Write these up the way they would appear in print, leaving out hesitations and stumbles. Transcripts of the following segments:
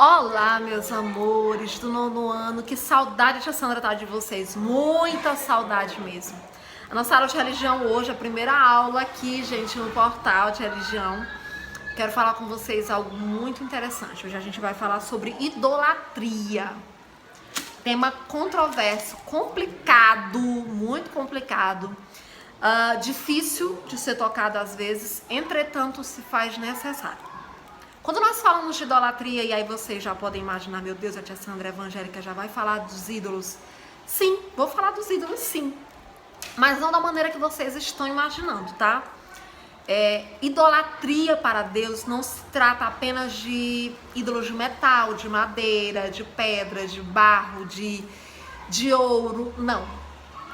Olá, meus amores do nono ano, que saudade tia Sandra tá de vocês, muita saudade mesmo. A nossa aula de religião hoje, a primeira aula aqui, gente, no portal de religião. Quero falar com vocês algo muito interessante. Hoje a gente vai falar sobre idolatria. Tema controverso, complicado, muito complicado, difícil de ser tocado às vezes, entretanto se faz necessário. Quando nós falamos de idolatria, e aí vocês já podem imaginar, meu Deus, a tia Sandra evangélica já vai falar dos ídolos. Sim, vou falar dos ídolos sim, mas não da maneira que vocês estão imaginando, tá? Idolatria para Deus não se trata apenas de ídolos de metal, de madeira, de pedra, de barro, de ouro, não.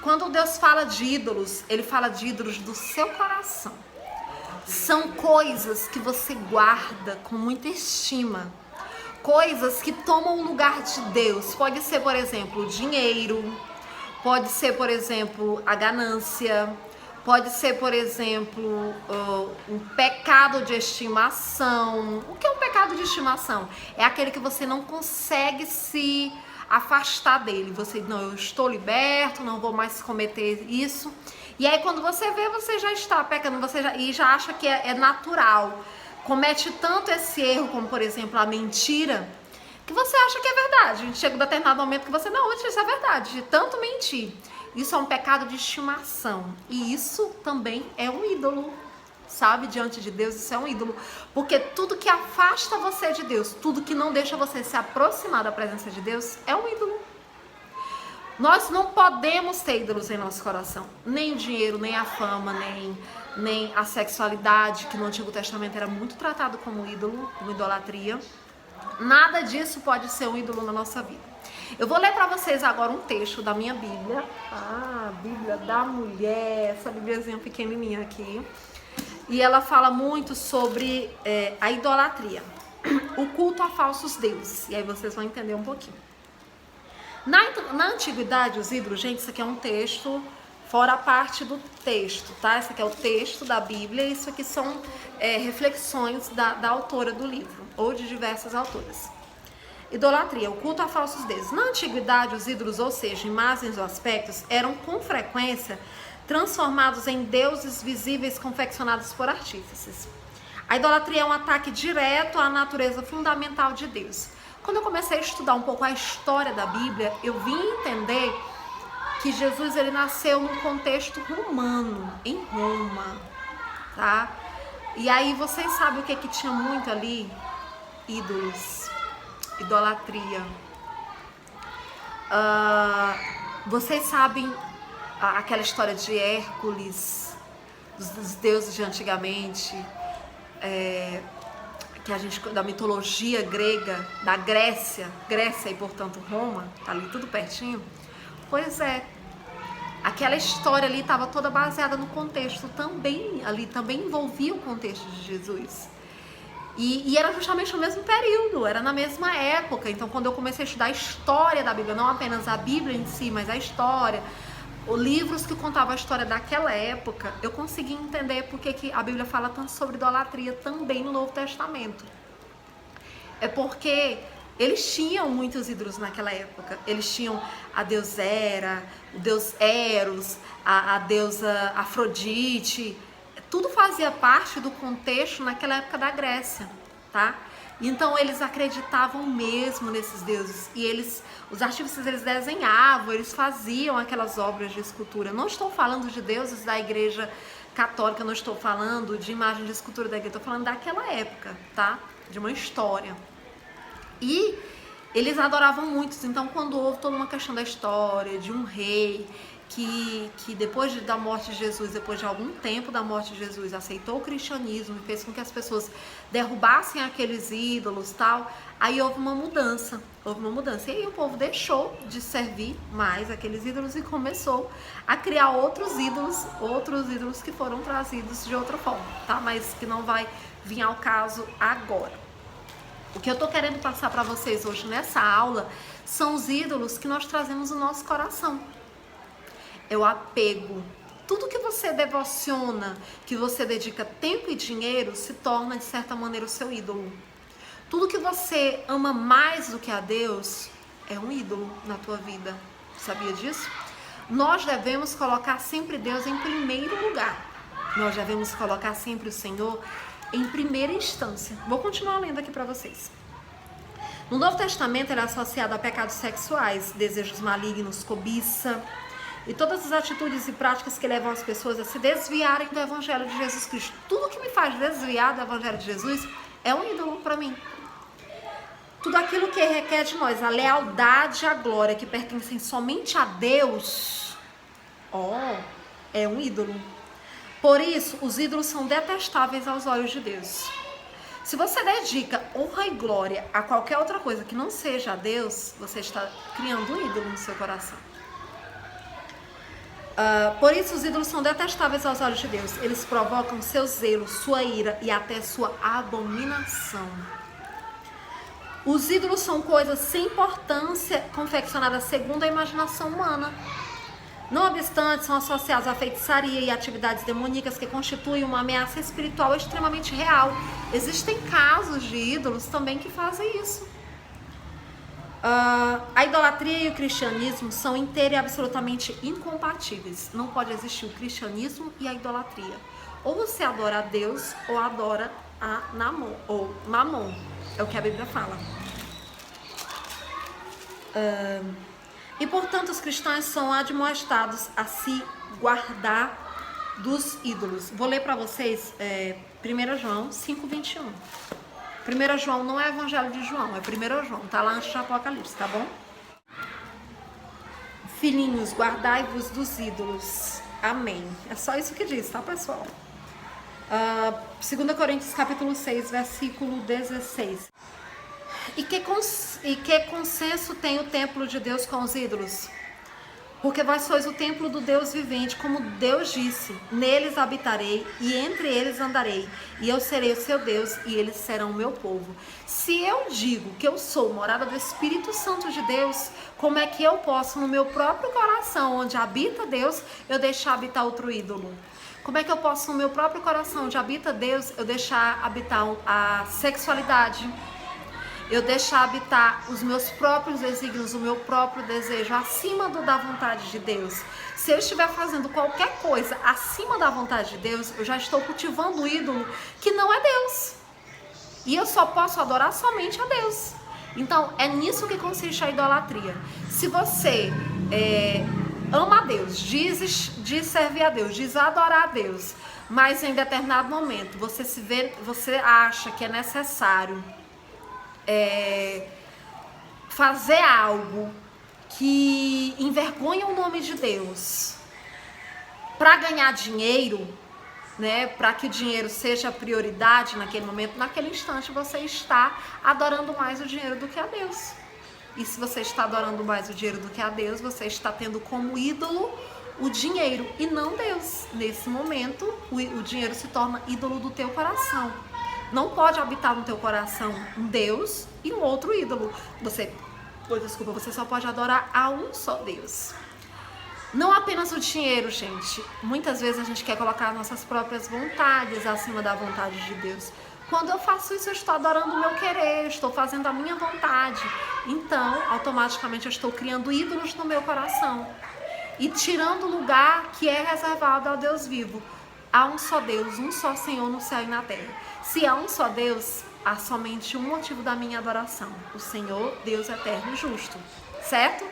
Quando Deus fala de ídolos, Ele fala de ídolos do seu coração. São coisas que você guarda com muita estima, coisas que tomam o lugar de Deus. Pode ser, por exemplo, o dinheiro, pode ser, por exemplo, a ganância, pode ser, por exemplo, um pecado de estimação. O que é um pecado de estimação? É aquele que você não consegue se afastar dele. Você, não, eu estou liberto, não vou mais cometer isso. E aí quando você vê, você já está pecando, e já acha que é natural. Comete tanto esse erro, como por exemplo a mentira, que você acha que é verdade. A gente chega um determinado momento que você, não, isso é verdade, de tanto mentir. Isso é um pecado de estimação. E isso também é um ídolo, sabe? Diante de Deus, isso é um ídolo. Porque tudo que afasta você de Deus, tudo que não deixa você se aproximar da presença de Deus, é um ídolo. Nós não podemos ter ídolos em nosso coração. Nem o dinheiro, nem a fama, nem a sexualidade, que no Antigo Testamento era muito tratado como ídolo, como idolatria. Nada disso pode ser um ídolo na nossa vida. Eu vou ler para vocês agora um texto da minha Bíblia. A Bíblia da mulher, essa Bíbliazinha pequenininha aqui. E ela fala muito sobre a idolatria, o culto a falsos deuses. E aí vocês vão entender um pouquinho. Na antiguidade, os ídolos, gente, isso aqui é um texto, fora a parte do texto, tá? Esse aqui é o texto da Bíblia, e isso aqui são reflexões da autora do livro, ou de diversas autoras. Idolatria, o culto a falsos deuses. Na antiguidade, os ídolos, ou seja, imagens ou aspectos, eram com frequência transformados em deuses visíveis confeccionados por artífices. A idolatria é um ataque direto à natureza fundamental de Deus. Quando eu comecei a estudar um pouco a história da Bíblia, eu vim entender que Jesus ele nasceu num contexto romano, em Roma, tá? E aí vocês sabem o que tinha muito ali? Ídolos, idolatria. Vocês sabem aquela história de Hércules, dos deuses de antigamente, que a gente, da mitologia grega, da Grécia e portanto Roma, tá ali tudo pertinho. Pois é, aquela história ali estava toda baseada no contexto também, ali também envolvia o contexto de Jesus. E era justamente no mesmo período, era na mesma época. Então quando eu comecei a estudar a história da Bíblia, não apenas a Bíblia em si, mas a história, os livros que contavam a história daquela época, eu consegui entender porque que a Bíblia fala tanto sobre idolatria também no Novo Testamento. É porque eles tinham muitos ídolos naquela época. Eles tinham a deusa Hera, o deus Eros, a deusa Afrodite. Tudo fazia parte do contexto naquela época da Grécia, tá? Então eles acreditavam mesmo nesses deuses e os artífices eles desenhavam, eles faziam aquelas obras de escultura. Não estou falando de deuses da igreja católica, não estou falando de imagem de escultura da igreja, estou falando daquela época, tá? De uma história. E eles adoravam muitos, então quando houve toda uma questão da história, de um rei que depois da morte de Jesus, depois de algum tempo da morte de Jesus, aceitou o cristianismo e fez com que as pessoas derrubassem aqueles ídolos e tal, aí houve uma mudança. E aí o povo deixou de servir mais aqueles ídolos e começou a criar outros ídolos que foram trazidos de outra forma, tá? Mas que não vai vir ao caso agora. O que eu tô querendo passar para vocês hoje nessa aula são os ídolos que nós trazemos no nosso coração. É o apego. Tudo que você devociona, que você dedica tempo e dinheiro, se torna de certa maneira o seu ídolo. Tudo que você ama mais do que a Deus é um ídolo na tua vida. Sabia disso? Nós devemos colocar sempre Deus em primeiro lugar. Nós devemos colocar sempre o Senhor em primeira instância. Vou continuar lendo aqui para vocês. No Novo Testamento ele é associado a pecados sexuais, desejos malignos, cobiça e todas as atitudes e práticas que levam as pessoas a se desviarem do Evangelho de Jesus Cristo. Tudo que me faz desviar do Evangelho de Jesus é um ídolo para mim. Tudo aquilo que requer de nós a lealdade e a glória que pertencem somente a Deus, é um ídolo. Por isso, os ídolos são detestáveis aos olhos de Deus. Se você dedica honra e glória a qualquer outra coisa que não seja a Deus, você está criando um ídolo no seu coração. Por isso, os ídolos são detestáveis aos olhos de Deus. Eles provocam seu zelo, sua ira e até sua abominação. Os ídolos são coisas sem importância, confeccionadas segundo a imaginação humana. Não obstante, são associados à feitiçaria e atividades demoníacas que constituem uma ameaça espiritual extremamente real. Existem casos de ídolos também que fazem isso. A idolatria e o cristianismo são inteira e absolutamente incompatíveis. Não pode existir o cristianismo e a idolatria. Ou você adora a Deus ou adora a Mamon. É o que a Bíblia fala. E portanto os cristãos são admoestados a se guardar dos ídolos. Vou ler para vocês 1 João 5:21. 1 João não é Evangelho de João, é 1 João, tá lá antes de Apocalipse, tá bom? Filhinhos, guardai-vos dos ídolos. Amém. É só isso que diz, tá, pessoal? 2 Coríntios capítulo 6, versículo 16. E que consenso tem o templo de Deus com os ídolos? Porque vós sois o templo do Deus vivente, como Deus disse, neles habitarei e entre eles andarei, e eu serei o seu Deus e eles serão o meu povo. Se eu digo que eu sou morada do Espírito Santo de Deus, como é que eu posso no meu próprio coração, onde habita Deus, eu deixar habitar outro ídolo? Como é que eu posso no meu próprio coração, onde habita Deus, eu deixar habitar a sexualidade? Eu deixar habitar os meus próprios desígnios, o meu próprio desejo, acima da vontade de Deus. Se eu estiver fazendo qualquer coisa acima da vontade de Deus, eu já estou cultivando um ídolo que não é Deus. E eu só posso adorar somente a Deus. Então, é nisso que consiste a idolatria. Se você ama a Deus, diz servir a Deus, diz adorar a Deus, mas em determinado momento você acha que é necessário fazer algo que envergonha o nome de Deus para ganhar dinheiro, né? Para que o dinheiro seja a prioridade naquele momento, naquele instante você está adorando mais o dinheiro do que a Deus. E se você está adorando mais o dinheiro do que a Deus, você está tendo como ídolo o dinheiro e não Deus. Nesse momento, o dinheiro se torna ídolo do teu coração. Não pode habitar no teu coração um Deus e um outro ídolo. Você só pode adorar a um só Deus. Não apenas o dinheiro, gente. Muitas vezes a gente quer colocar nossas próprias vontades acima da vontade de Deus. Quando eu faço isso, eu estou adorando o meu querer, eu estou fazendo a minha vontade. Então, automaticamente eu estou criando ídolos no meu coração e tirando o lugar que é reservado ao Deus vivo. Há um só Deus, um só Senhor no céu e na terra. Se há um só Deus, há somente um motivo da minha adoração: o Senhor, Deus eterno e justo. Certo?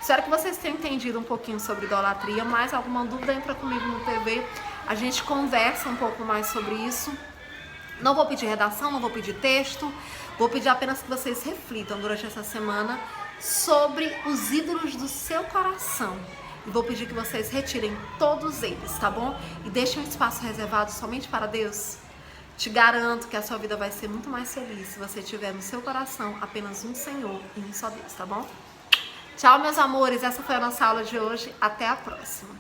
Espero que vocês tenham entendido um pouquinho sobre idolatria. Mais alguma dúvida, entra comigo no TV. A gente conversa um pouco mais sobre isso. Não vou pedir redação, não vou pedir texto. Vou pedir apenas que vocês reflitam durante essa semana sobre os ídolos do seu coração. E vou pedir que vocês retirem todos eles, tá bom? E deixem um espaço reservado somente para Deus. Te garanto que a sua vida vai ser muito mais feliz se você tiver no seu coração apenas um Senhor e um só Deus, tá bom? Tchau, meus amores. Essa foi a nossa aula de hoje. Até a próxima.